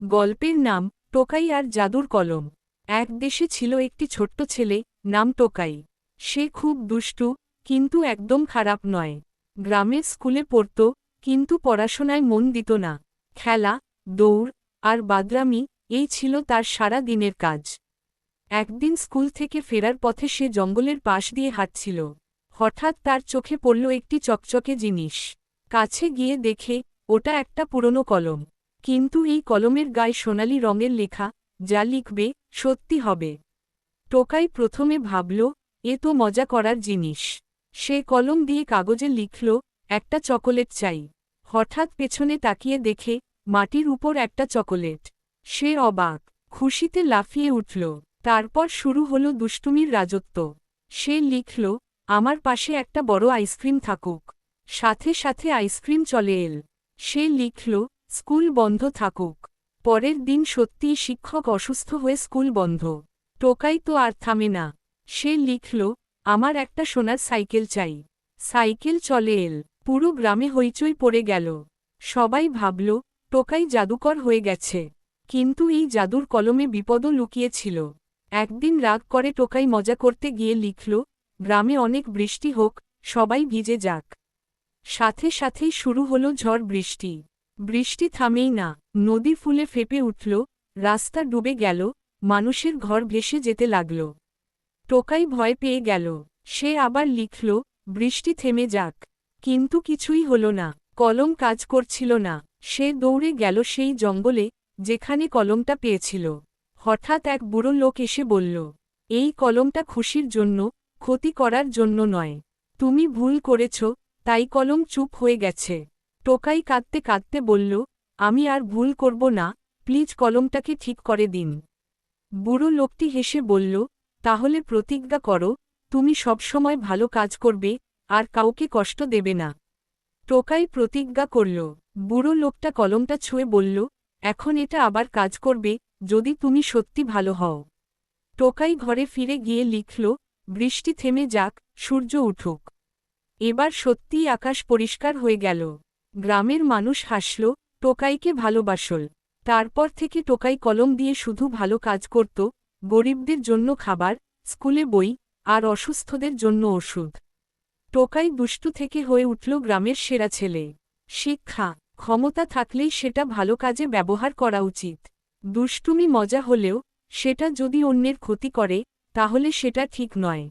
গল্পের নাম টোকাই আর জাদুর কলম। এক দেশে ছিল একটি ছোট্ট ছেলে, নাম টোকাই। সে খুব দুষ্টু, কিন্তু একদম খারাপ নয়। গ্রামের স্কুলে পড়ত, কিন্তু পড়াশোনায় মন দিত না। খেলা, দৌড় আর বাদরামি, এই ছিল তার সারা দিনের কাজ। একদিন স্কুল থেকে ফেরার পথে সে জঙ্গলের পাশ দিয়ে হাঁটছিল। হঠাৎ তার চোখে পড়ল একটি চকচকে জিনিস। কাছে গিয়ে দেখে, ওটা একটা পুরনো কলম। কিন্তু এই কলমের গায়ে সোনালি রঙের লেখা, যা লিখবে, সত্যি হবে। টোকাই প্রথমে ভাবল, এ তো মজা করার জিনিস। সে কলম দিয়ে কাগজে লিখল, একটা চকোলেট চাই। হঠাৎ পেছনে তাকিয়ে দেখে, মাটির উপর একটা চকোলেট। সে অবাক, খুশিতে লাফিয়ে উঠল। তারপর শুরু হলো দুষ্টুমির রাজত্ব। সে লিখল, আমার পাশে একটা বড় আইসক্রিম থাকুক। সাথে সাথে আইসক্রিম চলে এল। সে লিখল, স্কুল বন্ধ থাকুক। পরের দিন সত্যিই শিক্ষক অসুস্থ হয়ে স্কুল বন্ধ। টোকাই তো আর থামে না। সে লিখল, আমার একটা সোনার সাইকেল চাই। সাইকেল চলে এল। পুরো গ্রামে হইচই পড়ে গেল। সবাই ভাবল, টোকাই জাদুকর হয়ে গেছে। কিন্তু এই জাদুর কলমে বিপদও লুকিয়েছিল। একদিন রাগ করে টোকাই মজা করতে গিয়ে লিখল, গ্রামে অনেক বৃষ্টি হোক, সবাই ভিজে যাক। সাথে সাথেই শুরু হলো ঝড় বৃষ্টি। বৃষ্টি থামেই না, নদী ফুলে ফেঁপে উঠল, রাস্তা ডুবে গেল, মানুষের ঘর ভেসে যেতে লাগল। টোকাই ভয় পেয়ে গেল। সে আবার লিখল, বৃষ্টি থেমে যাক। কিন্তু কিছুই হলো না, কলম কাজ করছিল না। সে দৌড়ে গেল সেই জঙ্গলে, যেখানে কলমটা পেয়েছিল। হঠাৎ এক বুড়ো লোক এসে বলল, এই কলমটা খুশির জন্য, ক্ষতি করার জন্য নয়। তুমি ভুল করেছ, তাই কলম চুপ হয়ে গেছে। টোকাই কাঁদতে কাঁদতে বলল, আমি আর ভুল করব না, প্লিজ কলমটাকে ঠিক করে দিন। বুড়ো লোকটি হেসে বলল, তাহলে প্রতিজ্ঞা করো, তুমি সবসময় ভালো কাজ করবে, আর কাউকে কষ্ট দেবে না। টোকাই প্রতিজ্ঞা করল। বুড়ো লোকটা কলমটা ছুঁয়ে বলল, এখন এটা আবার কাজ করবে, যদি তুমি সত্যি ভালো হও। টোকাই ঘরে ফিরে গিয়ে লিখল, বৃষ্টি থেমে যাক, সূর্য উঠুক। এবার সত্যিই আকাশ পরিষ্কার হয়ে গেল। গ্রামের মানুষ হাসল, টোকাইকে ভালোবাসল। তারপর থেকে টোকাই কলম দিয়ে শুধু ভালো কাজ করত, গরিবদের জন্য খাবার, স্কুলে বই, আর অসুস্থদের জন্য ওষুধ। টোকাই দুষ্টু থেকে হয়ে উঠল গ্রামের সেরা ছেলে। শিক্ষা, ক্ষমতা থাকলেই সেটা ভালো কাজে ব্যবহার করা উচিত। দুষ্টুমি মজা হলেও, সেটা যদি অন্যের ক্ষতি করে, তাহলে সেটা ঠিক নয়।